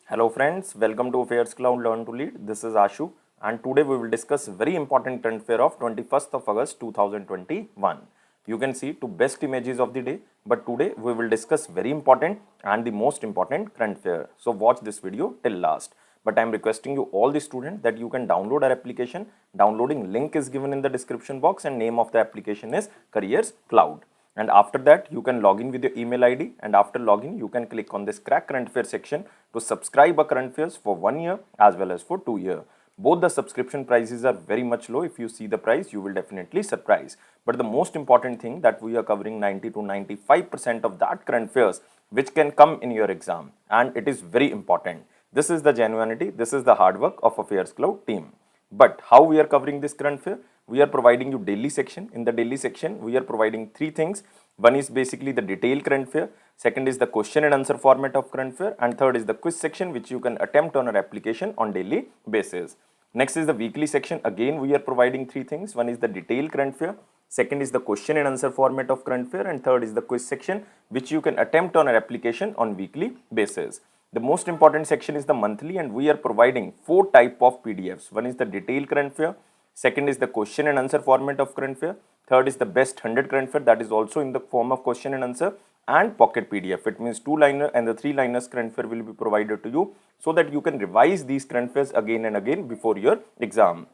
Hello friends, welcome to Affairs Cloud Learn to Lead. This is Ashu and today we will discuss very important current affair of 21st of August 2021. You can see two best images of the day, but today we will discuss very important and the most important current affair. So watch this video till last. But I am requesting you all the students that you can download our application. Downloading link is given in the description box and name of the application is Careers Cloud. And after that you can log in with your email ID, and after login you can click on this crack current affair section to subscribe a current affairs for 1 year as well as for 2 year. Both the subscription prices are very much low. If you see the price you will definitely surprise. But the most important thing that we are covering 90 to 95% of that current affairs which can come in your exam, and it is very important. This is the genuinity, this is the hard work of Affairs Cloud team. But how we are covering this current affair? We are providing you daily section. In the daily section, we are providing three things. One is basically the detailed current affair. Second is the question and answer format of current affair. And third is the quiz section which you can attempt on our application on daily basis. Next is the weekly section. Again, we are providing three things. One is the detailed current affair. Second is the question and answer format of current affair. And third is the quiz section which you can attempt on our application on weekly basis. The most important section is the monthly, and we are providing four type of PDFs. One is the detailed current affair. Second is the question and answer format of current affair. Third is the best 100 current affair, that is also in the form of question and answer, and pocket PDF. It means 2-liner and the 3-liners current affair will be provided to you so that you can revise these current affairs again and again before your exam.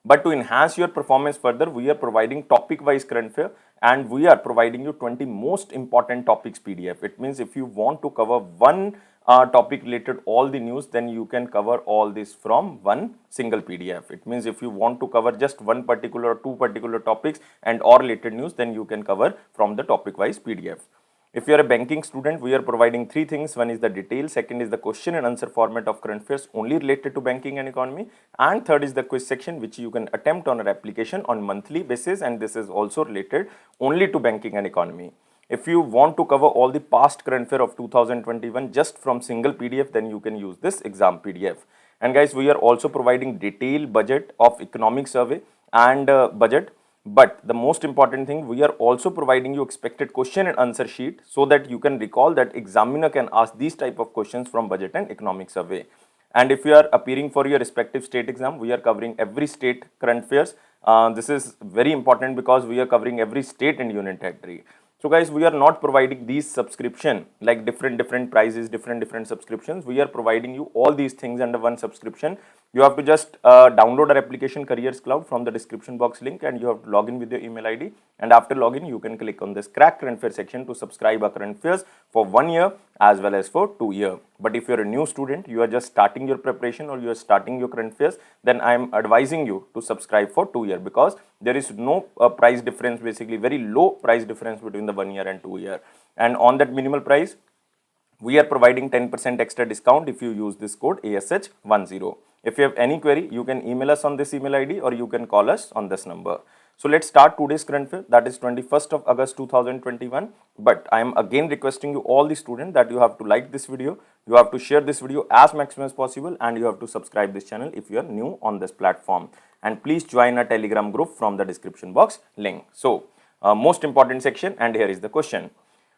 But to enhance your performance further, we are providing topic-wise current affair, and we are providing you 20 most important topics PDF. It means if you want to cover one topic related all the news, then you can cover all this from one single PDF. It means if you want to cover just one particular or two particular topics and or related news, then you can cover from the topic-wise PDF. If you are a banking student, we are providing three things. One is the detail, second is the question and answer format of current affairs only related to banking and economy, and third is the quiz section which you can attempt on our application on monthly basis, and this is also related only to banking and economy. If you want to cover all the past current affair of 2021 just from single PDF, then you can use this exam PDF. And guys, we are also providing detailed budget of economic survey and budget. But the most important thing, we are also providing you expected question and answer sheet so that you can recall that examiner can ask these type of questions from budget and economic survey. And if you are appearing for your respective state exam, we are covering every state current affairs. This is very important because we are covering every state and union territory. So guys, we are not providing these subscription like different prices, different subscriptions. We are providing you all these things under one subscription. You have to just download our application Careers Cloud from the description box link, and you have to log in with your email ID. And after login, you can click on this crack current affair section to subscribe our current affairs for 1 year as well as for 2 year. But if you're a new student, you are just starting your preparation or you are starting your current affairs, then I am advising you to subscribe for 2 year because there is no price difference, basically very low price difference between the 1 year and 2 year. And on that minimal price, we are providing 10% extra discount if you use this code ASH10. If you have any query, you can email us on this email ID or you can call us on this number. So let's start today's current affair, that is 21st of August 2021. But I am again requesting you all the students that you have to like this video, you have to share this video as maximum as possible, and you have to subscribe this channel if you are new on this platform. And please join our Telegram group from the description box link. So most important section, and here is the question.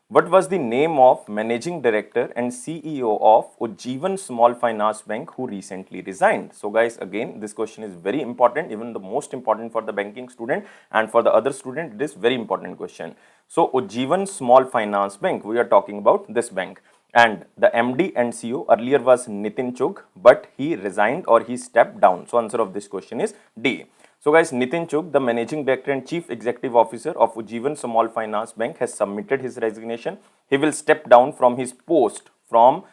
What was the name of managing director and CEO of Ujjivan Small Finance Bank who recently resigned? So guys, again, this question is very important, even the most important for the banking student, and for the other student, it is very important question. So Ujjivan Small Finance Bank, we are talking about this bank. And the MD and CEO earlier was Nitin Chugh, but he resigned or he stepped down. So answer of this question is D. So guys, Nitin Chugh, the Managing Director and Chief Executive Officer of Ujjivan Small Finance Bank, has submitted his resignation. He will step down from his post from,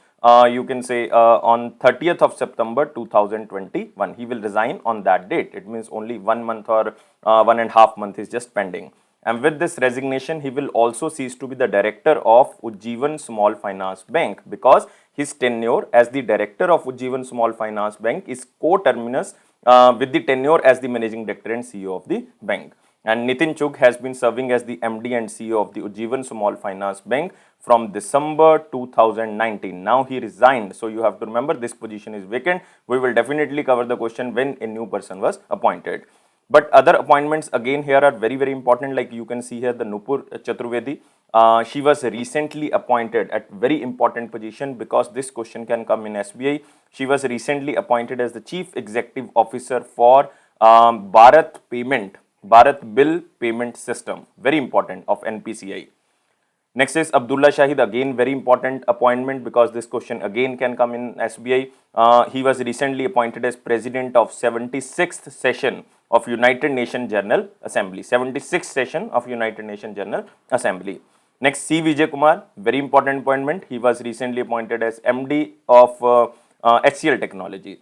you can say, on 30th of September 2021. He will resign on that date. It means only 1 month or 1.5 months is just pending. And with this resignation, he will also cease to be the director of Ujjivan Small Finance Bank because his tenure as the director of Ujjivan Small Finance Bank is coterminous with the tenure as the managing director and CEO of the bank. And Nitin Chugh has been serving as the MD and CEO of the Ujjivan Small Finance Bank from December 2019. Now he resigned. So you have to remember this position is vacant. We will definitely cover the question when a new person was appointed. But other appointments again here are very important. Like you can see here, the Nupur Chaturvedi She was recently appointed at very important position because this question can come in SBI. She was recently appointed as the Chief Executive Officer for Bharat Bill Payment System, very important, of NPCI. Next is Abdullah Shahid, again very important appointment because this question again can come in SBI. He was recently appointed as President of 76th session of United Nations General Assembly. 76th session of United Nations General Assembly. Next, C. Vijay Kumar, very important appointment. He was recently appointed as MD of HCL Technology.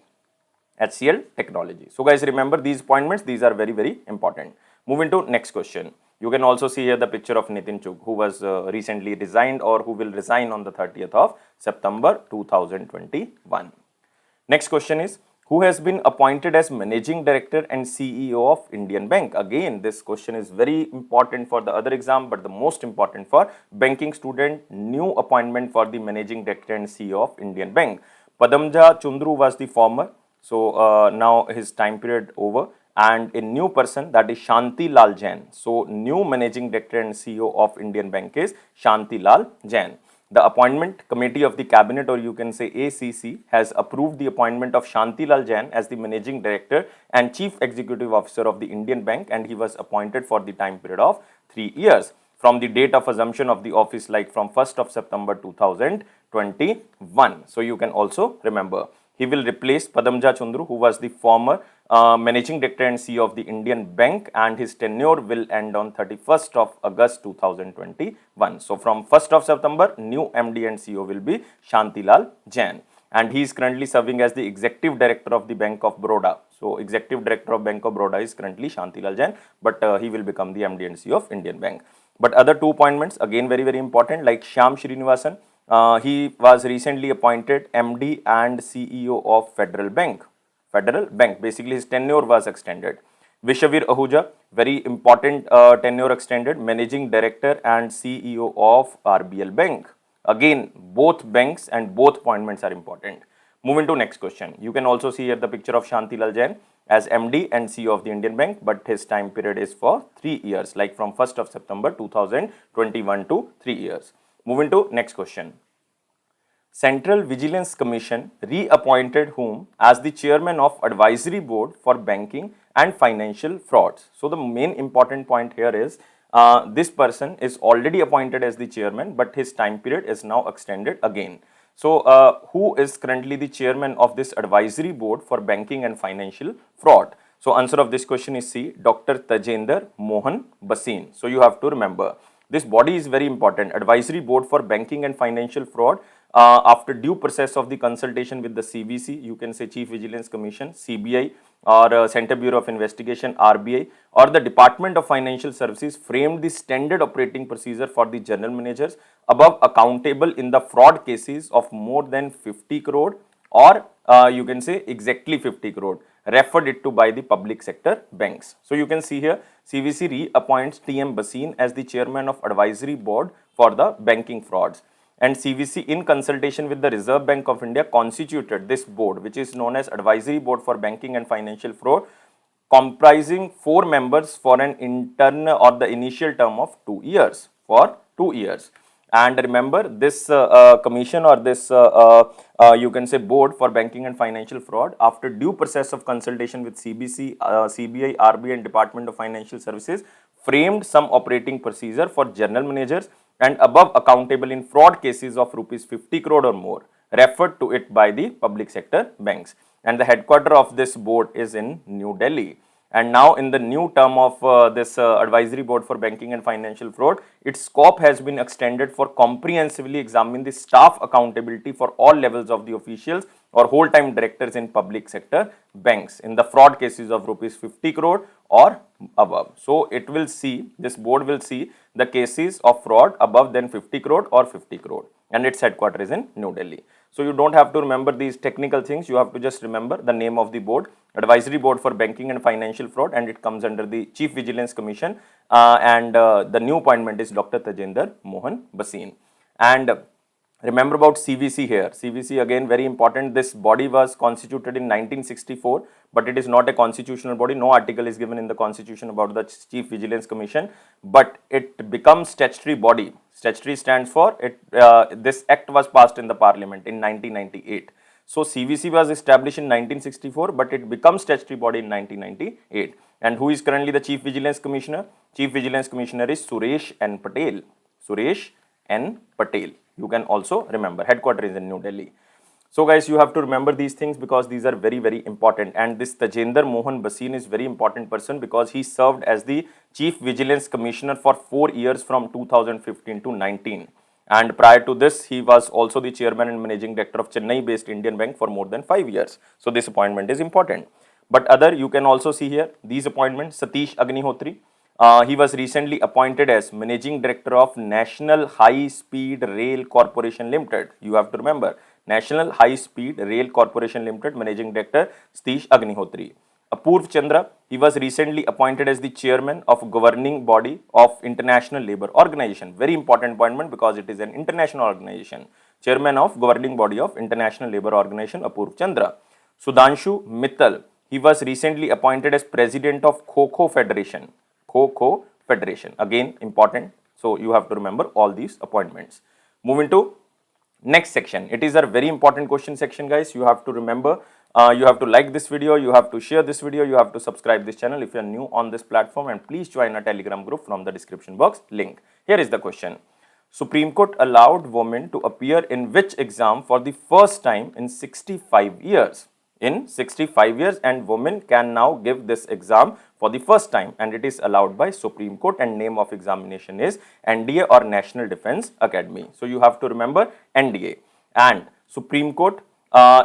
HCL Technology. So guys, remember these appointments, these are very, very important. Moving to next question. You can also see here the picture of Nitin Chugh, who was recently resigned or who will resign on the 30th of September 2021. Next question is, who has been appointed as Managing Director and CEO of Indian Bank? Again, this question is very important for the other exam, but the most important for banking student, new appointment for the Managing Director and CEO of Indian Bank. Padamja Chundru was the former. So now his time period over, and a new person, that is Shanti Lal Jain. So new Managing Director and CEO of Indian Bank is Shanti Lal Jain. The appointment committee of the cabinet, or you can say ACC, has approved the appointment of Shanti Lal Jain as the Managing Director and Chief Executive Officer of the Indian Bank, and he was appointed for the time period of 3 years from the date of assumption of the office, like from 1st of September 2021. So you can also remember. He will replace Padamja Chundru, who was the former Managing Director and CEO of the Indian Bank, and his tenure will end on 31st of August 2021. So from 1st of September, new MD and CEO will be Shanti Lal Jain. And he is currently serving as the Executive Director of the Bank of Baroda. So Executive Director of Bank of Baroda is currently Shanti Lal Jain, but he will become the MD and CEO of Indian Bank. But other 2 appointments, again very, very important, like Shyam Srinivasan. He was recently appointed MD and CEO of Federal Bank. Basically his tenure was extended. Vishavir Ahuja, very important tenure extended, Managing Director and CEO of RBL Bank. Again, both banks and both appointments are important. Moving to next question. You can also see here the picture of Shanti Lal Jain as MD and CEO of the Indian Bank, but his time period is for 3 years, like from 1st of September 2021 to 3 years. Moving to next question. Central Vigilance Commission reappointed whom as the chairman of advisory board for banking and financial frauds. So the main important point here is this person is already appointed as the chairman, but his time period is now extended again. So who is currently the chairman of this advisory board for banking and financial fraud? So answer of this question is C, Dr. Tajender Mohan Bhasin. So you have to remember. This body is very important. Advisory Board for Banking and Financial Fraud. After due process of the consultation with the CVC, you can say Chief Vigilance Commission, CBI, or Central Bureau of Investigation, RBI, or the Department of Financial Services framed the standard operating procedure for the general managers above accountable in the fraud cases of more than 50 crore or you can say exactly 50 crore, referred it to by the public sector banks. So you can see here CVC reappoints TM Bhasin as the chairman of advisory board for the banking frauds, and CVC in consultation with the Reserve Bank of India constituted this board, which is known as Advisory Board for Banking and Financial Fraud, comprising 4 members for an internal or the initial term of 2 years, for 2 years. And remember, this commission or this you can say board for banking and financial fraud, after due process of consultation with CBC, CBI, RBI and Department of Financial Services, framed some operating procedure for general managers and above accountable in fraud cases of rupees 50 crore or more, referred to it by the public sector banks. And the headquarter of this board is in New Delhi. And now in the new term of this advisory board for banking and financial fraud, its scope has been extended for comprehensively examine the staff accountability for all levels of the officials or whole-time directors in public sector banks in the fraud cases of rupees 50 crore or above. So it will see, this board will see the cases of fraud above than 50 crore or 50 crore, and its headquarters is in New Delhi. So you don't have to remember these technical things, you have to just remember the name of the board, Advisory Board for Banking and Financial Fraud, and it comes under the Chief Vigilance Commission, and the new appointment is Dr. Tajender Mohan Bhasin. And Remember about CVC here. CVC again very important. This body was constituted in 1964, but it is not a constitutional body. No article is given in the constitution about the Chief Vigilance Commission, but it becomes statutory body. Statutory stands for it. This act was passed in the parliament in 1998. So CVC was established in 1964, but it becomes statutory body in 1998. And who is currently the Chief Vigilance Commissioner? Chief Vigilance Commissioner is Suresh N. Patel. Suresh N. Patel. You can also remember. Headquarter is in New Delhi. So guys, you have to remember these things because these are very, very important. And this Tajender Mohan Bhasin is very important person because he served as the Chief Vigilance Commissioner for 4 years from 2015 to 19. And prior to this, he was also the chairman and managing director of Chennai-based Indian Bank for more than 5 years. So this appointment is important. But other, you can also see here, these appointments, Satish Agnihotri. He was recently appointed as Managing Director of National High Speed Rail Corporation Limited. You have to remember, National High Speed Rail Corporation Limited, Managing Director Satish Agnihotri. Apurv Chandra, he was recently appointed as the Chairman of Governing Body of International Labour Organization. Very important appointment because it is an international organization. Chairman of Governing Body of International Labour Organization, Apurv Chandra. Sudhanshu Mittal, he was recently appointed as President of Kho Federation. Kho Federation. Again, important. So, you have to remember all these appointments. Moving to next section. It is a very important question section, guys. You have to remember, you have to like this video, you have to share this video, you have to subscribe this channel if you are new on this platform, and please join our Telegram group from the description box link. Here is the question. Supreme Court allowed women to appear in which exam for the first time in 65 years? In 65 years, and women can now give this exam for the first time, and it is allowed by Supreme Court, and name of examination is NDA or National Defence Academy. So you have to remember NDA. And Supreme Court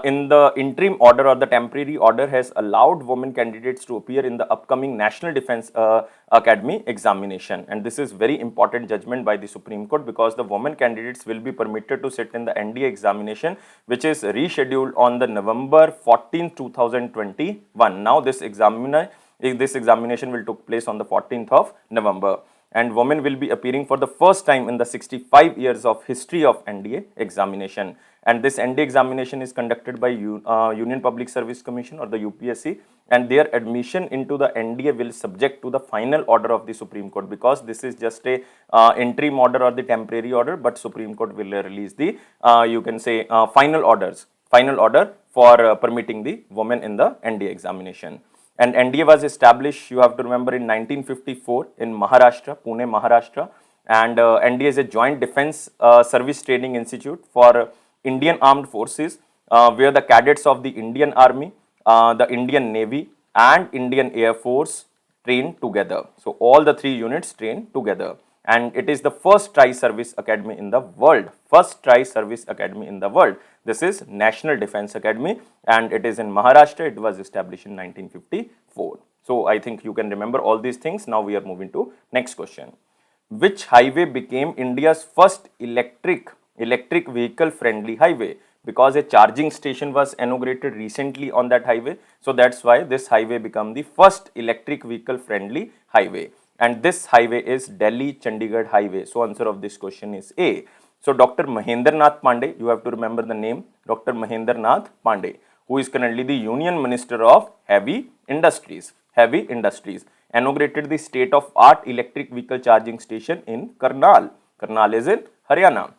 in the interim order or the temporary order has allowed women candidates to appear in the upcoming National Defence Academy examination, and this is very important judgment by the Supreme Court because the women candidates will be permitted to sit in the NDA examination, which is rescheduled on the November 14, 2021. Now this examination will take place on the 14th of November, and women will be appearing for the first time in the 65 years of history of NDA examination. And this NDA examination is conducted by Union Public Service Commission or the UPSC, and their admission into the NDA will subject to the final order of the Supreme Court, because this is just a interim order or the temporary order, but Supreme Court will release the you can say final order for permitting the women in the NDA examination. And NDA was established, you have to remember, in 1954 in Maharashtra, Pune, Maharashtra. And NDA is a joint defense service training institute for Indian Armed Forces, where the cadets of the Indian Army, the Indian Navy and Indian Air Force train together. So all the three units train together. And it is the first tri-service academy in the world. First tri-service academy in the world. This is National Defence Academy, and it is in Maharashtra. It was established in 1954. So I think you can remember all these things. Now we are moving to next question. Which highway became India's first electric vehicle friendly highway? Because a charging station was inaugurated recently on that highway. So that's why this highway became the first electric vehicle friendly highway. And this highway is Delhi-Chandigarh highway. So answer of this question is A. So Dr. Mahendra Nath Pandey, you have to remember the name, Dr. Mahendra Nath Pandey, who is currently the Union Minister of Heavy Industries, inaugurated the state-of-art electric vehicle charging station in Karnal. Karnal is in Haryana.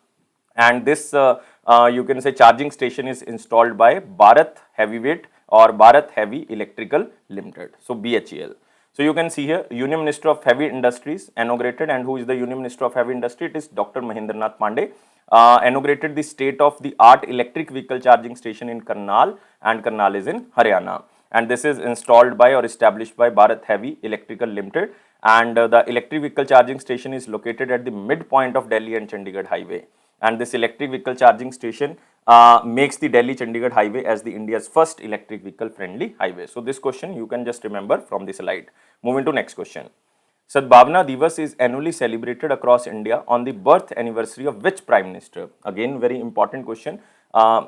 And this you can say charging station is installed by Bharat Heavyweight or Bharat Heavy Electrical Limited. So BHEL. So you can see here Union Minister of Heavy Industries inaugurated, and who is the Union Minister of Heavy Industry? It is Dr. Mahendra Nath Pandey. Inaugurated the state-of-the-art electric vehicle charging station in Karnal, and Karnal is in Haryana. And this is installed by or established by Bharat Heavy Electrical Limited, and the electric vehicle charging station is located at the midpoint of Delhi and Chandigarh highway. And this electric vehicle charging station makes the Delhi-Chandigarh highway as the India's first electric vehicle friendly highway. So this question you can just remember from this slide. Moving to next question. Sadbhavna Divas is annually celebrated across India on the birth anniversary of which Prime Minister? Again, very important question.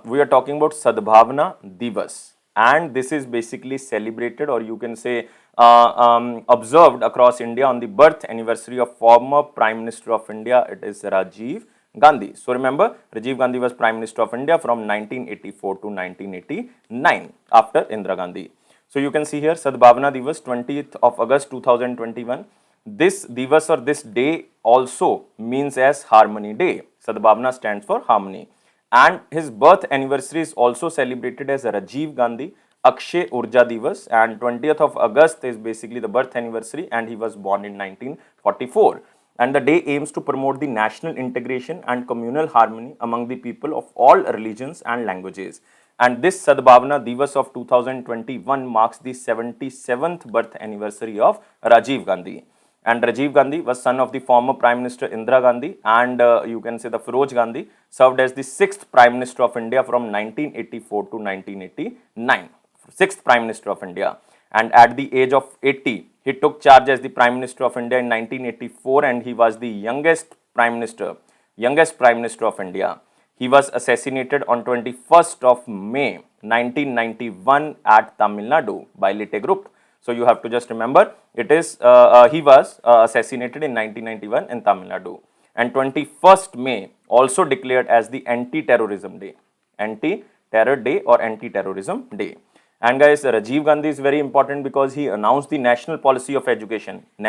We are talking about Sadbhavna Divas, and this is basically celebrated, or you can say observed across India on the birth anniversary of former Prime Minister of India. It is Rajiv Gandhi. So remember, Rajiv Gandhi was Prime Minister of India from 1984 to 1989 after Indira Gandhi. So you can see here Sadbhavana Divas 20th of August 2021. This Divas or this day also means as Harmony Day. Sadbhavana stands for harmony. And his birth anniversary is also celebrated as Rajiv Gandhi Akshay Urja Divas, and 20th of August is basically the birth anniversary, and he was born in 1944. And the day aims to promote the national integration and communal harmony among the people of all religions and languages. And this Sadbhavana Divas of 2021 marks the 77th birth anniversary of Rajiv Gandhi. And Rajiv Gandhi was son of the former Prime Minister Indira Gandhi, and you can say the Feroz Gandhi served as the 6th Prime Minister of India from 1984 to 1989. 6th Prime Minister of India. And at the age of 80, he took charge as the Prime Minister of India in 1984, and he was the youngest Prime Minister of India. He was assassinated on 21st of May 1991 at Tamil Nadu by Lite Group. So you have to just remember, it is he was assassinated in 1991 in Tamil Nadu. And 21st May also declared as the Anti-Terrorism Day. Anti-Terror Day or Anti-Terrorism Day. And guys, Rajiv Gandhi is very important because he announced the National Policy of Education in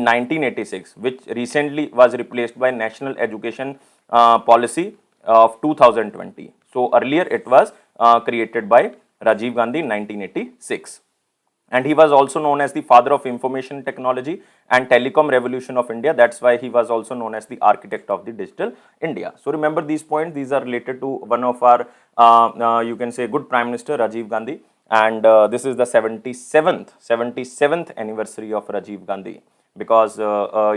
1986, which recently was replaced by National Education Policy of 2020. So earlier it was created by Rajiv Gandhi in 1986. And he was also known as the father of information technology and telecom revolution of India. That's why he was also known as the architect of the digital India. So remember these points. These are related to one of our, you can say, good Prime Minister, Rajiv Gandhi. And this is the 77th anniversary of Rajiv Gandhi, because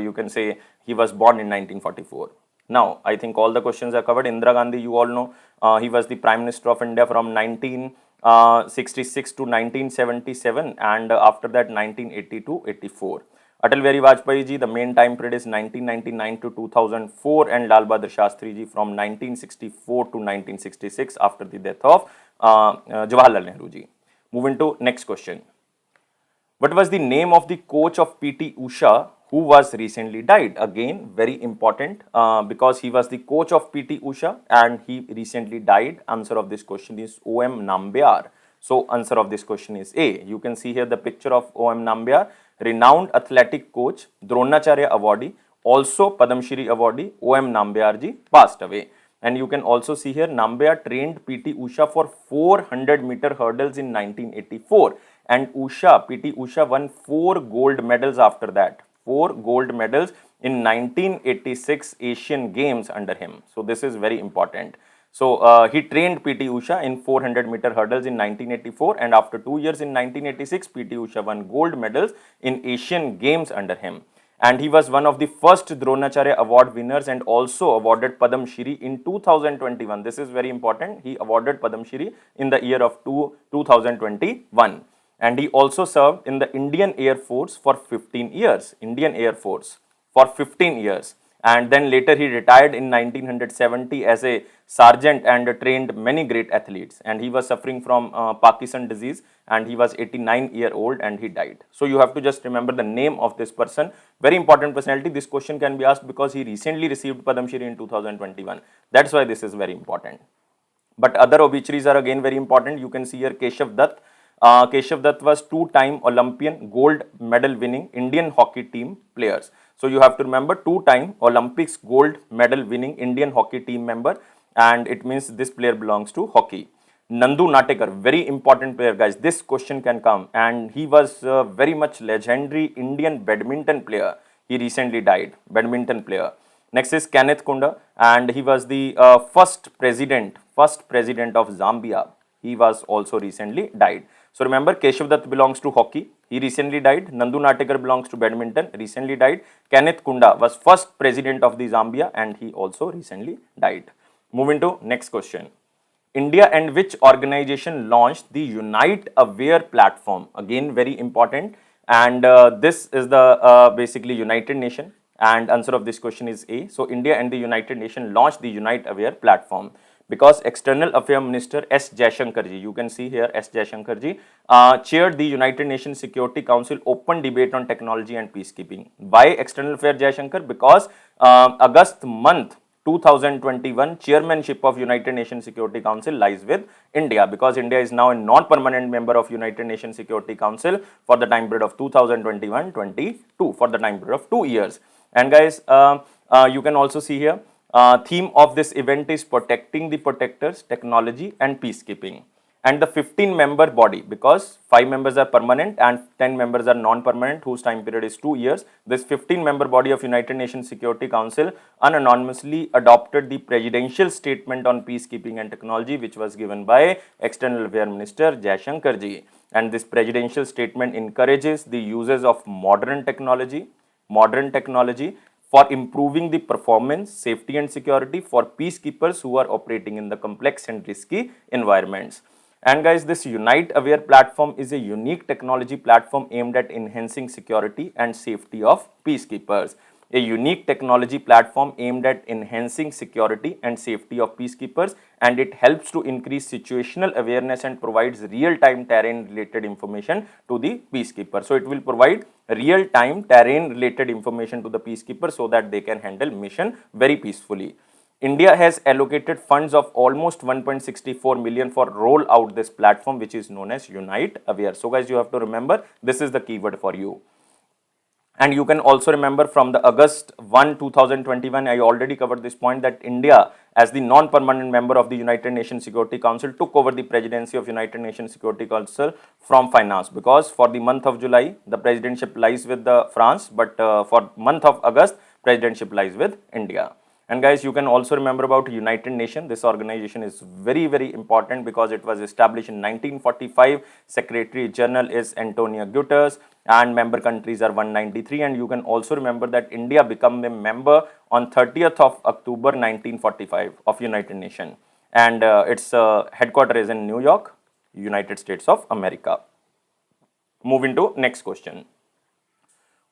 you can say he was born in 1944. Now, I think all the questions are covered. Indira Gandhi, you all know, he was the Prime Minister of India from 1966 to 1977, and after that 1980 to 84. Atal Bihari Vajpayee ji, the main time period is 1999 to 2004, and Lal Bahadur Shastri ji from 1964 to 1966 after the death of Jawaharlal Nehru ji. Moving to next question. What was the name of the coach of PT Usha who was recently died? Again, very important because he was the coach of PT Usha and he recently died. Answer of this question is O.M. Nambiar. So, answer of this question is A. You can see here the picture of O.M. Nambiar, renowned athletic coach, Dronacharya awardee, also Padam Shri awardee. O.M. Nambiar ji passed away. And you can also see here Nambiar trained PT Usha for 400-meter hurdles in 1984. And PT Usha won 4 gold medals after that. 4 gold medals in 1986 Asian Games under him. So this is very important. So he trained PT Usha in 400-meter hurdles in 1984, and after 2 years in 1986, PT Usha won gold medals in Asian Games under him. And he was one of the first Dronacharya Award winners and also awarded Padam Shri in 2021. This is very important. He awarded Padam Shri in the year of 2021. And he also served in the Indian Air Force for 15 years. Indian Air Force for 15 years. And then later he retired in 1970 as a sergeant and trained many great athletes. And he was suffering from Parkinson disease, and he was 89-year old and he died. So you have to just remember the name of this person. Very important personality. This question can be asked because he recently received Padam Shri in 2021. That's why this is very important. But other obituaries are again very important. You can see here Keshav Dutt. Keshav Dutt was 2-time Olympian gold medal winning Indian hockey team players. So you have to remember 2-time Olympics gold medal winning Indian hockey team member, and it means this player belongs to hockey. Nandu Natekar, very important player guys. This question can come, and he was very much legendary Indian badminton player. He recently died, badminton player. Next is Kenneth Kunda, and he was the first president of Zambia. He was also recently died. So remember, Keshav Dutt belongs to hockey. He recently died. Nandu Natekar belongs to badminton. Recently died. Kenneth Kunda was first president of the Zambia, and he also recently died. Moving to next question. India and which organization launched the Unite Aware platform? Again, very important. And this is the basically United Nations. And answer of this question is A. So India and the United Nations launched the Unite Aware platform. because External Affairs Minister S. Jaishankar ji, you can see here S. Jaishankar ji, chaired the United Nations Security Council open debate on technology and peacekeeping. Why External Affairs Jaishankar? Because August month 2021 chairmanship of United Nations Security Council lies with India, because India is now a non-permanent member of United Nations Security Council for the time period of 2021-22, for the time period of 2 years. And guys, you can also see here, theme of this event is protecting the protectors, technology and peacekeeping. And the 15-member body, because 5 members are permanent and 10 members are non-permanent, whose time period is 2 years. This 15-member body of United Nations Security Council unanimously adopted the presidential statement on peacekeeping and technology, which was given by External Affairs Minister Jaishankar ji. And this presidential statement encourages the uses of modern technology for improving the performance, safety and security for peacekeepers who are operating in the complex and risky environments. And guys, this Unite Aware platform is a unique technology platform aimed at enhancing security and safety of peacekeepers. A unique technology platform aimed at enhancing security and safety of peacekeepers, and it helps to increase situational awareness and provides real-time terrain-related information to the peacekeeper. So it will provide real-time terrain-related information to the peacekeeper so that they can handle mission very peacefully. India has allocated funds of almost 1.64 million for roll out this platform, which is known as Unite Aware. So guys, you have to remember, this is the keyword for you. And you can also remember from the August 1, 2021, I already covered this point, that India, as the non-permanent member of the United Nations Security Council, took over the presidency of United Nations Security Council from France, because for the month of July, the presidentship lies with the France, but for month of August, presidentship lies with India. And guys, you can also remember about United Nations. This organization is very, very important because it was established in 1945. Secretary General is Antonio Guterres and member countries are 193. And you can also remember that India became a member on 30th of October 1945 of United Nations. And its headquarters is in New York, United States of America. Moving to next question.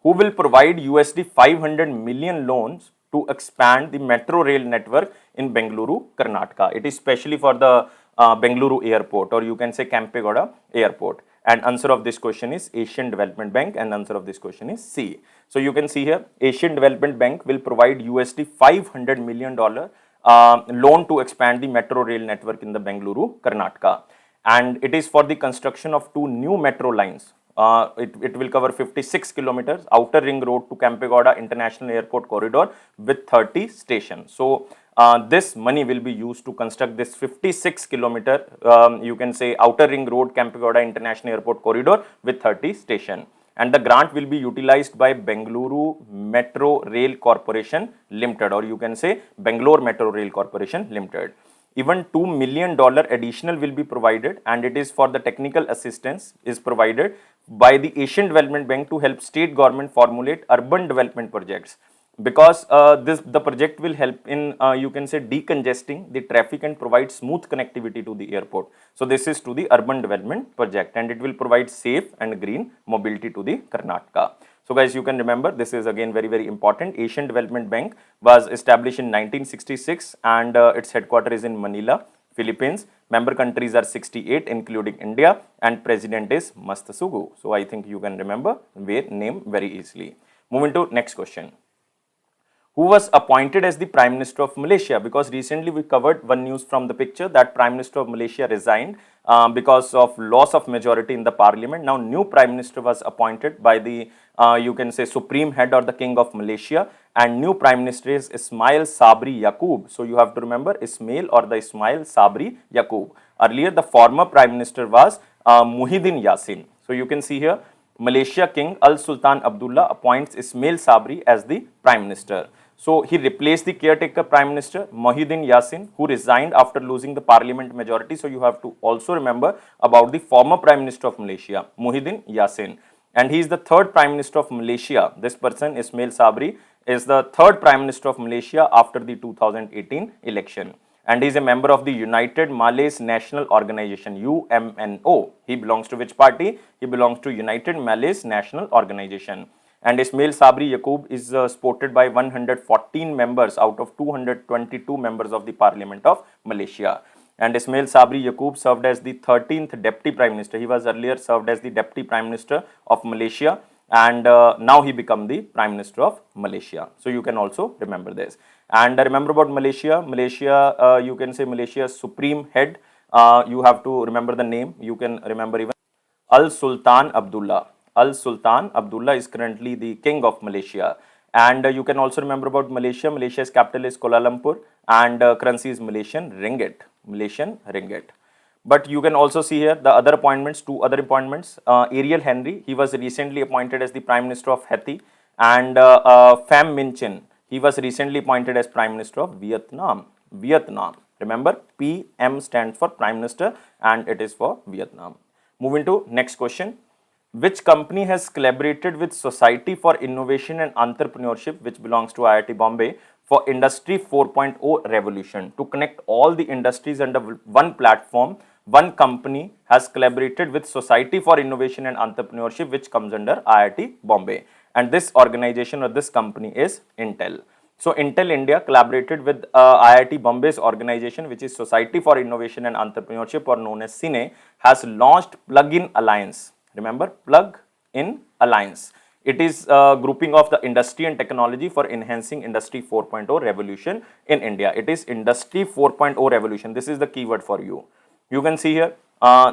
Who will provide USD 500 million loans to expand the metro rail network in Bengaluru, Karnataka? It is specially for the Bengaluru airport, or you can say Kempegowda airport. And answer of this question is Asian Development Bank, and answer of this question is C. So you can see here, Asian Development Bank will provide USD 500 million loan to expand the metro rail network in the Bengaluru, Karnataka. And it is for the construction of 2 new metro lines. It will cover 56 kilometers, outer ring road to Kempegowda International Airport corridor with 30 stations. So this money will be used to construct this 56 kilometer, you can say, outer ring road Kempegowda International Airport corridor with 30 stations. And the grant will be utilized by Bengaluru Metro Rail Corporation Limited, or you can say Bangalore Metro Rail Corporation Limited. Even $2 million additional will be provided, and it is for the technical assistance is provided by the Asian Development Bank to help state government formulate urban development projects, because the project will help in you can say decongesting the traffic and provide smooth connectivity to the airport. So this is to the urban development project, and it will provide safe and green mobility to the Karnataka. So guys, you can remember, this is again very, very important. Asian Development Bank was established in 1966 and its headquarters is in Manila, Philippines. Member countries are 68 including India, and president is Mastasugu. So I think you can remember their name very easily. Moving to next question. Who was appointed as the Prime Minister of Malaysia? Because recently we covered one news from the picture that Prime Minister of Malaysia resigned because of loss of majority in the parliament. Now new Prime Minister was appointed by the you can say Supreme Head or the King of Malaysia, and new Prime Minister is Ismail Sabri Yaqoob. So you have to remember Ismail or the Ismail Sabri Yaqoob. Earlier the former Prime Minister was Muhyiddin Yassin. So you can see here Malaysia King Al Sultan Abdullah appoints Ismail Sabri as the Prime Minister. So he replaced the caretaker Prime Minister Muhyiddin Yassin, who resigned after losing the parliament majority. So you have to also remember about the former Prime Minister of Malaysia, Muhyiddin Yassin. And he is the third Prime Minister of Malaysia. This person, Ismail Sabri, is the third Prime Minister of Malaysia after the 2018 election. And he is a member of the United Malays National Organization, UMNO. He belongs to which party? He belongs to United Malays National Organization. and Ismail Sabri Yaqub is supported by 114 members out of 222 members of the Parliament of Malaysia. And Ismail Sabri Yaqub served as the 13th Deputy Prime Minister. He was earlier served as the Deputy Prime Minister of Malaysia, and now he become the Prime Minister of Malaysia. So you can also remember this. And remember about Malaysia. Malaysia, you can say Malaysia's supreme head. You have to remember the name. You can remember even Al Sultan Abdullah. Al Sultan Abdullah is currently the king of Malaysia. And you can also remember about Malaysia. Malaysia's capital is Kuala Lumpur, and currency is Malaysian ringgit. Malaysian ringgit. But you can also see here the other appointments, two other appointments. Ariel Henry, he was recently appointed as the Prime Minister of Haiti, and Pham Minh Chinh, he was recently appointed as Prime Minister of Vietnam. Vietnam. Remember, PM stands for Prime Minister, and it is for Vietnam. Moving to next question. Which company has collaborated with Society for Innovation and Entrepreneurship, which belongs to IIT Bombay, for Industry 4.0 revolution? To connect all the industries under one platform, one company has collaborated with Society for Innovation and Entrepreneurship, which comes under IIT Bombay. And this organization or this company is Intel. So Intel India collaborated with IIT Bombay's organization, which is Society for Innovation and Entrepreneurship, or known as SINE, has launched Plug-in Alliance. Remember, Plug-in Alliance. It is a grouping of the industry and technology for enhancing Industry 4.0 revolution in India. It is Industry 4.0 revolution. This is the keyword for you. You can see here,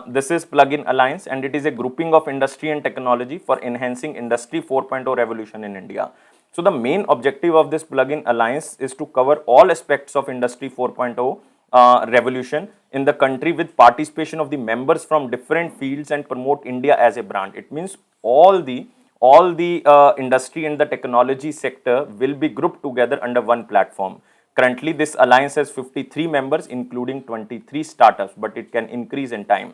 this is Plug-in Alliance, and it is a grouping of industry and technology for enhancing Industry 4.0 revolution in India. So the main objective of this Plug-in Alliance is to cover all aspects of Industry 4.0 revolution in the country with participation of the members from different fields and promote India as a brand. It means all the industry and the technology sector will be grouped together under one platform. Currently, this alliance has 53 members, including 23 startups, but it can increase in time.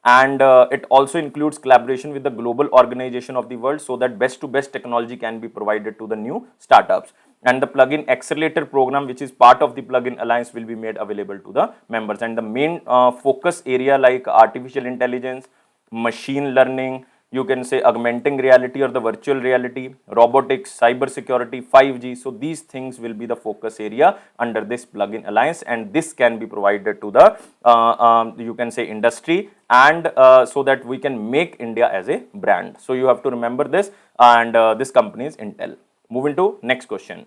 And it also includes collaboration with the global organization of the world, so that best to best technology can be provided to the new startups. And the Plug-in Accelerator program, which is part of the Plug-in Alliance, will be made available to the members. And the main focus area like artificial intelligence, machine learning, you can say augmenting reality or the virtual reality, robotics, cyber security, 5G. So these things will be the focus area under this Plug-in Alliance, and this can be provided to the you can say industry, and so that we can make India as a brand. So you have to remember this, and this company is Intel. Moving to next question.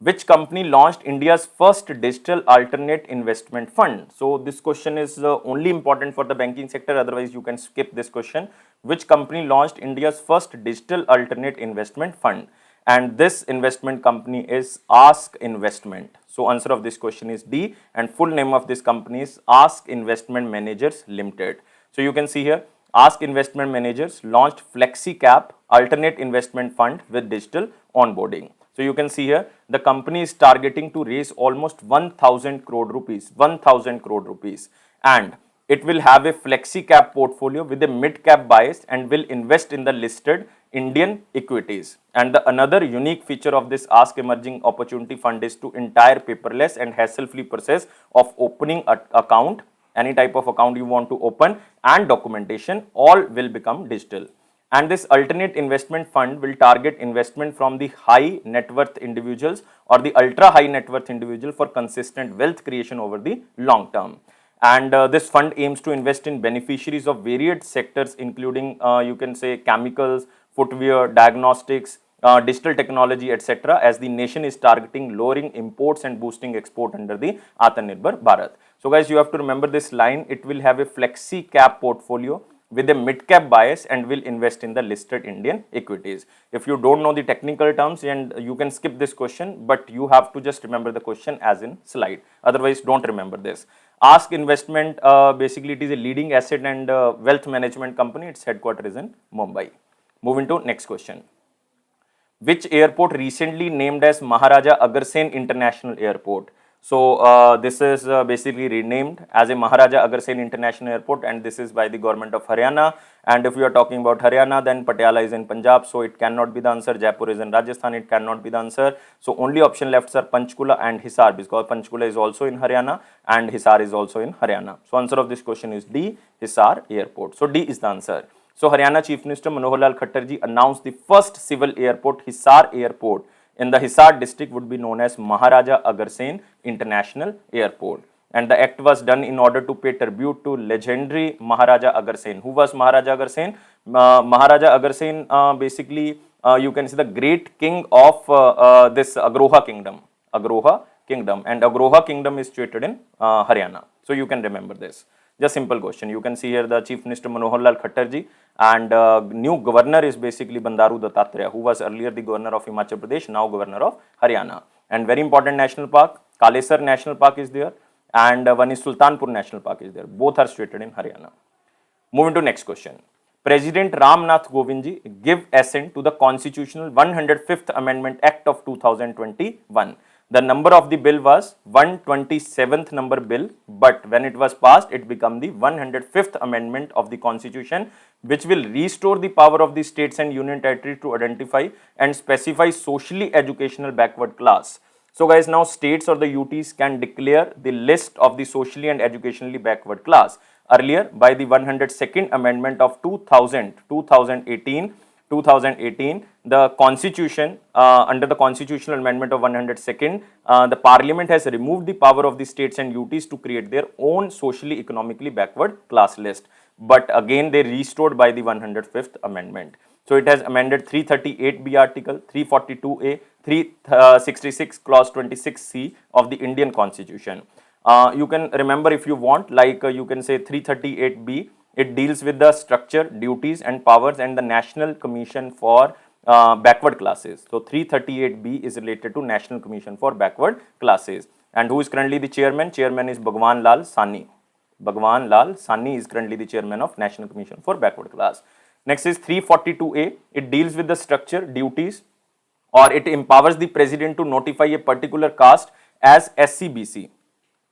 Which company launched India's first digital alternate investment fund? So this question is only important for the banking sector, otherwise you can skip this question. Which company launched India's first digital alternate investment fund? And this investment company is Ask Investment. So answer of this question is D, and full name of this company is Ask Investment Managers Limited. So you can see here, Ask Investment Managers launched FlexiCap alternate investment fund with digital onboarding. So you can see here, the company is targeting to raise almost 1000 crore rupees, 1000 crore rupees, and it will have a flexi cap portfolio with a mid cap bias and will invest in the listed Indian equities. And the another unique feature of this Ask Emerging Opportunity Fund is to entire paperless and hassle-free process of opening an account, any type of account you want to open, and documentation, all will become digital. And this alternate investment fund will target investment from the high net worth individuals or the ultra high net worth individual for consistent wealth creation over the long term. And this fund aims to invest in beneficiaries of varied sectors, including you can say chemicals, footwear, diagnostics, digital technology, etc., as the nation is targeting lowering imports and boosting export under the Atmanirbhar Bharat. So guys, you have to remember this line. It will have a flexi cap portfolio with a mid-cap bias and will invest in the listed Indian equities. If you don't know the technical terms, and you can skip this question, but you have to just remember the question as in slide. Otherwise, don't remember this. Ask Investment, basically it is a leading asset and wealth management company. Its headquarters is in Mumbai. Moving to next question. Which airport recently named as Maharaja Agarsen International Airport? So this is basically renamed as a Maharaja Agarsen International Airport, and this is by the government of Haryana. And if we are talking about Haryana, then Patiala is in Punjab, so it cannot be the answer. Jaipur is in Rajasthan, it cannot be the answer. So only option left are Panchkula and Hisar, because Panchkula is also in Haryana and Hisar is also in Haryana. So answer of this question is D, Hisar Airport. So D is the answer. So Haryana Chief Minister Manohar Lal Khattar ji announced the first civil airport, Hisar Airport, in the Hisar district would be known as Maharaja Agarsen International Airport. And the act was done in order to pay tribute to legendary Maharaja Agarsen. Who was Maharaja Agarsen? Maharaja Agarsen, basically, you can see the great king of this Agroha kingdom. Agroha kingdom, and Agroha kingdom is situated in Haryana. So you can remember this. Just simple question. You can see here the Chief Minister Manohar Lal Khattar ji, and new governor is basically Bandaru Dattatreya, who was earlier the governor of Himachal Pradesh, now governor of Haryana. And very important national park, Kalesar National Park is there, and one is Sultanpur National Park is there. Both are situated in Haryana. Moving to next question. President Ram Nath Kovind ji give assent to the Constitutional 105th Amendment Act of 2021. The number of the bill was 127th number bill, but when it was passed, it became the 105th Amendment of the Constitution, which will restore the power of the states and union territories to identify and specify socially educational backward class. So guys, now states or the UTs can declare the list of the socially and educationally backward class. Earlier, by the 102nd Amendment of 2018, the Constitution, under the Constitutional Amendment of 102nd, the Parliament has removed the power of the states and UTs to create their own socially economically backward class list. But again, they restored by the 105th Amendment. So it has amended 338B article, 342A, 366 clause 26C of the Indian Constitution. You can remember if you want, like you can say 338B, it deals with the structure, duties and powers and the National Commission for backward classes. So 338B is related to National Commission for backward classes. And who is currently the chairman? Chairman is Bhagwan Lal Sani. Bhagwan Lal Sani is currently the chairman of National Commission for backward class. Next is 342A. It deals with the structure, duties, or it empowers the president to notify a particular caste as SCBC.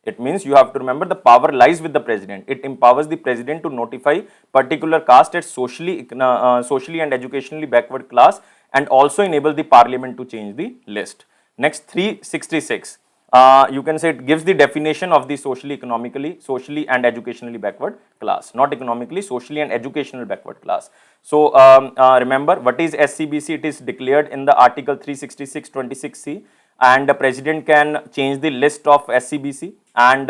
It means you have to remember the power lies with the president. It empowers the president to notify particular caste as socially and educationally backward class, and also enable the parliament to change the list. Next, 366. You can say it gives the definition of the socially and educationally backward class, not economically, socially and educational backward class. So remember what is SCBC? It is declared in the article 366 26C, and the president can change the list of SCBC, and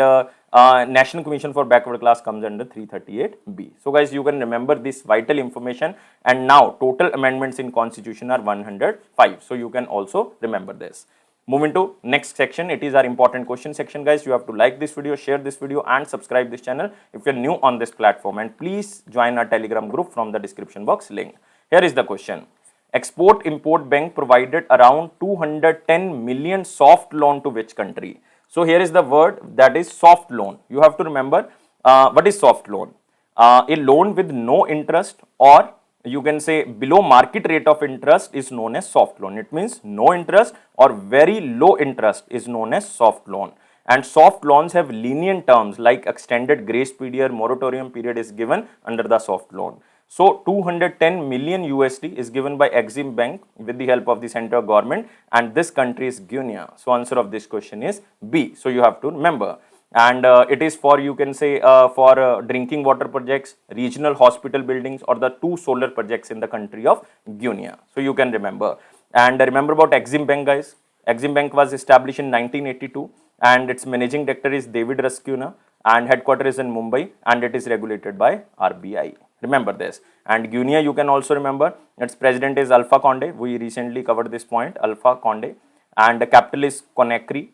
National Commission for Backward Class comes under 338B. So guys, you can remember this vital information, and now total amendments in Constitution are 105. So you can also remember this. Moving to next section, it is our important question section, guys. You have to like this video, share this video and subscribe this channel if you are new on this platform, and please join our Telegram group from the description box link. Here is the question. Export-Import Bank provided around 210 million soft loan to which country? So here is the word, that is soft loan. You have to remember what is soft loan. A loan with no interest, or you can say below market rate of interest, is known as soft loan. It means no interest or very low interest is known as soft loan. And soft loans have lenient terms like extended grace period, moratorium period is given under the soft loan. So 210 million USD is given by Exim Bank with the help of the central government, and this country is Guinea. So answer of this question is B. So you have to remember. And it is for, you can say, for drinking water projects, regional hospital buildings, or the 2 solar projects in the country of Guinea. So you can remember. And remember about Exim Bank, guys. Exim Bank was established in 1982, and its managing director is David Raskuna, and headquarters is in Mumbai, and it is regulated by RBI. Remember this. And Guinea, you can also remember, its president is Alpha Conde. We recently covered this point, Alpha Conde, and the capital is Conakry,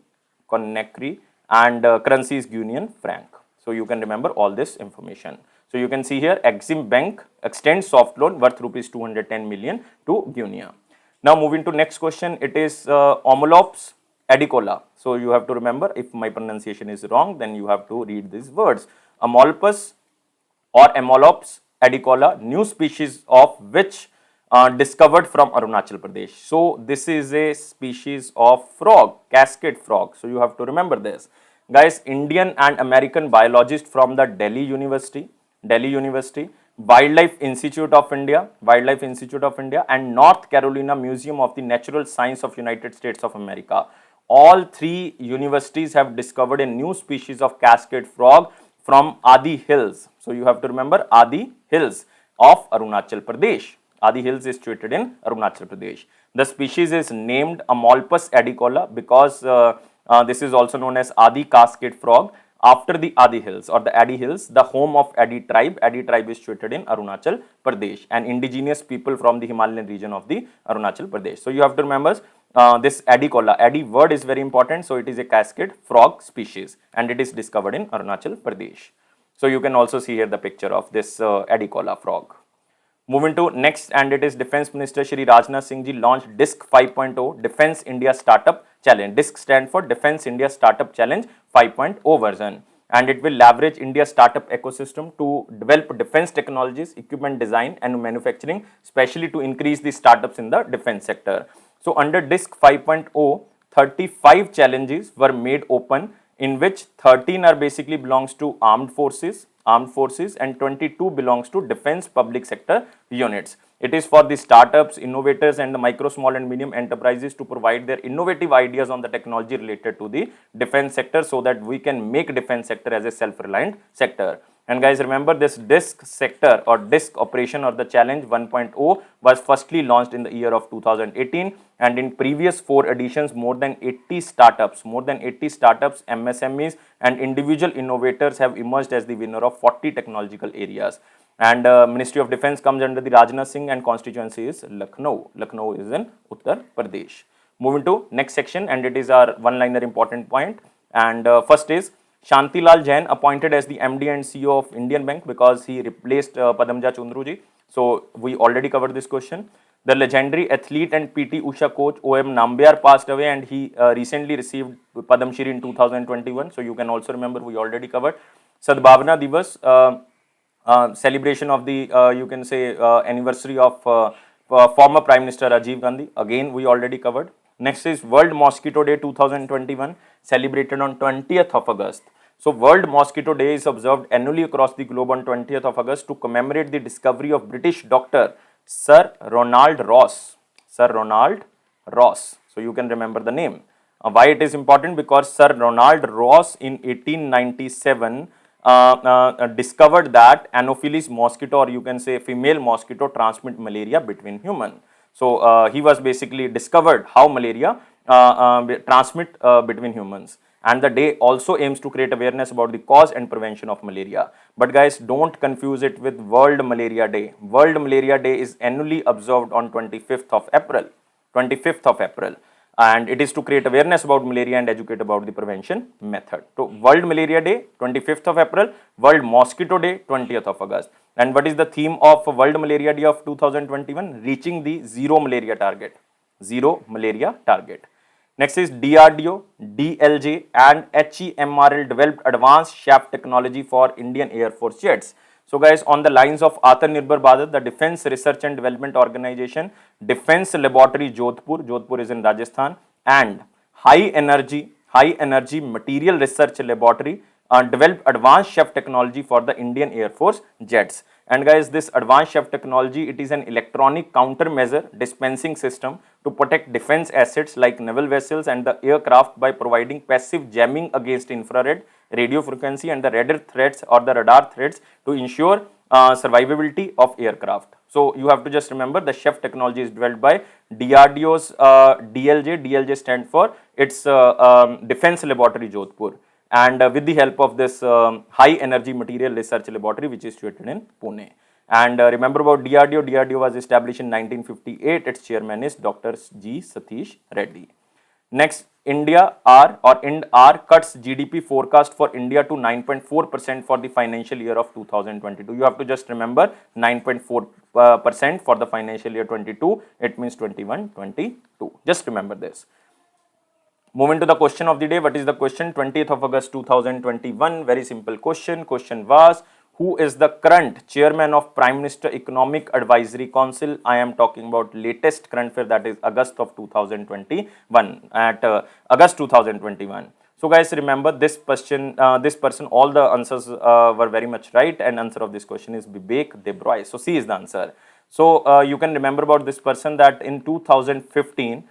and currency is Guinean franc. So you can remember all this information. So you can see here, Exim Bank extends soft loan worth rupees 210 million to Guinea. Now moving to next question, it is Omolops Edicola. So you have to remember, if my pronunciation is wrong, then you have to read these words. Amolpus or Amolops Edicola, new species of which discovered from Arunachal Pradesh. So this is a species of frog, cascade frog. So you have to remember this. Guys, Indian and American biologist from the Delhi University, Wildlife Institute of India, and North Carolina Museum of the Natural Science of United States of America. All 3 universities have discovered a new species of cascade frog from Adi Hills. So you have to remember Adi Hills. of Arunachal Pradesh. Adi Hills is situated in Arunachal Pradesh. The species is named Amolpus adicola because this is also known as Adi Cascade frog after the Adi Hills or the Adi Hills, the home of Adi tribe. Adi tribe is situated in Arunachal Pradesh and indigenous people from the Himalayan region of the Arunachal Pradesh. So you have to remember this adicola. Adi word is very important. So it is a cascade frog species and it is discovered in Arunachal Pradesh. So you can also see here the picture of this adicola frog. Moving to next, and it is Defense Minister Shri Rajnath Singh ji launched DISC 5.0 Defense India Startup Challenge. DISC stand for Defense India Startup Challenge 5.0 version, and it will leverage India's startup ecosystem to develop defense technologies, equipment design and manufacturing, especially to increase the startups in the defense sector. So under DISC 5.0, 35 challenges were made open, in which 13 are basically belongs to armed forces and 22 belongs to defense public sector units. It is for the startups, innovators and the micro, small and medium enterprises to provide their innovative ideas on the technology related to the defense sector so that we can make defense sector as a self-reliant sector. And guys, remember this DISC sector or DISC operation or the challenge 1.0 was firstly launched in the year of 2018, and in previous 4 editions more than 80 startups, MSMEs and individual innovators have emerged as the winner of 40 technological areas. And Ministry of Defense comes under the Rajnath Singh and constituency is Lucknow. Lucknow is in Uttar Pradesh. Moving to next section, and it is our one-liner important point. And first is Shantilal Jain appointed as the MD and CEO of Indian Bank because he replaced Padamja Chundru ji. So we already covered this question. The legendary athlete and PT Usha coach OM Nambiar passed away, and he recently received Padam Shri in 2021. So you can also remember, we already covered. Sadbhavana Divas, celebration of the you can say anniversary of former Prime Minister Rajiv Gandhi. Again we already covered. Next is World Mosquito Day 2021, celebrated on 20th of August. So World Mosquito Day is observed annually across the globe on 20th of August to commemorate the discovery of British doctor Sir Ronald Ross. Sir Ronald Ross. So you can remember the name. Why it is important? Because Sir Ronald Ross in 1897 discovered that Anopheles mosquito, or you can say female mosquito, transmit malaria between human. So he was basically discovered how malaria transmit between humans. And the day also aims to create awareness about the cause and prevention of malaria. But guys, don't confuse it with World Malaria Day. World Malaria Day is annually observed on 25th of April. 25th of April. And it is to create awareness about malaria and educate about the prevention method. So World Malaria Day 25th of April, World Mosquito Day 20th of August. And what is the theme of World Malaria Day of 2021? Reaching the zero malaria target. Zero malaria target. Next is DRDO, DLJ and HEMRL developed advanced shaft technology for Indian Air Force jets. So guys, on the lines of Atmanirbhar Bharat, the Defense Research and Development Organization, Defense Laboratory Jodhpur is in Rajasthan, and High Energy Material Research Laboratory developed advanced shaft technology for the Indian Air Force jets. And guys, this advanced shaft technology, it is an electronic countermeasure dispensing system to protect defense assets like naval vessels and the aircraft by providing passive jamming against infrared, radio frequency and the radar threats or the radar threats to ensure survivability of aircraft. So you have to just remember the shaft technology is developed by DRDO's DLJ. DLJ stand for its Defense Laboratory Jodhpur, and with the help of this High Energy Material Research Laboratory, which is situated in Pune. And remember about DRDO. DRDO was established in 1958. Its chairman is Dr. G. Satish Reddy. Next, India R cuts GDP forecast for India to 9.4% for the financial year of 2022. You have to just remember 9.4% for the financial year 22. It means 21-22. Just remember this. Moving to the question of the day. What is the question? 20th of August 2021. Very simple question. Question was, who is the current chairman of Prime Minister Economic Advisory Council? I am talking about latest current affair, that is August of 2021, at August 2021. So guys, remember this person, all the answers were very much right, and answer of this question is Bibek Debroy. So C is the answer. So you can remember about this person that in 2015,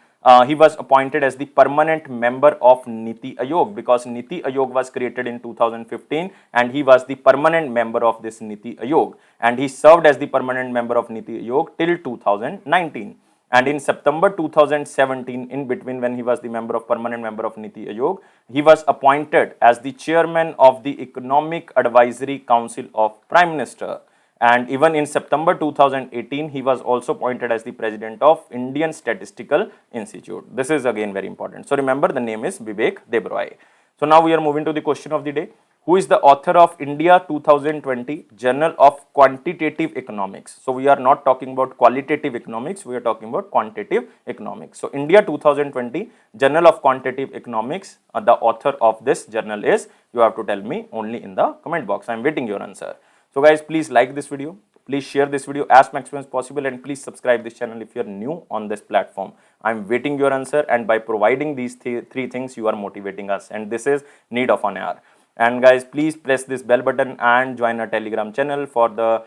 he was appointed as the permanent member of Niti Aayog, because Niti Aayog was created in 2015 and he was the permanent member of this Niti Aayog, and he served as the permanent member of Niti Aayog till 2019. And in September 2017, in between when he was the permanent member of Niti Aayog, he was appointed as the chairman of the Economic Advisory Council of Prime Minister. And even in September 2018, he was also appointed as the president of Indian Statistical Institute. This is again very important. So remember, the name is Bibek Debroy. So now we are moving to the question of the day. Who is the author of India 2020 Journal of Quantitative Economics? So we are not talking about qualitative economics, we are talking about quantitative economics. So India 2020 Journal of Quantitative Economics, the author of this journal is, you have to tell me only in the comment box. I am waiting your answer. So guys, please like this video, please share this video as maximum as possible, and please subscribe this channel if you are new on this platform. I am waiting your answer, and by providing these three things, you are motivating us, and this is need of an hour. And guys, please press this bell button and join our Telegram channel for the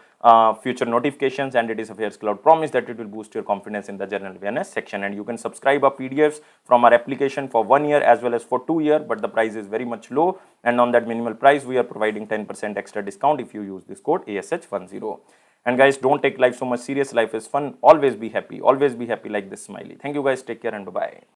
future notifications, and it is Affairs Cloud promise that it will boost your confidence in the general awareness section. And you can subscribe our PDFs from our application for 1 year as well as for 2 years, but the price is very much low, and on that minimal price we are providing 10% extra discount if you use this code ASH10. And guys, don't take life so much serious. Life is fun. Always be happy like this smiley. Thank you guys. Take care and bye bye.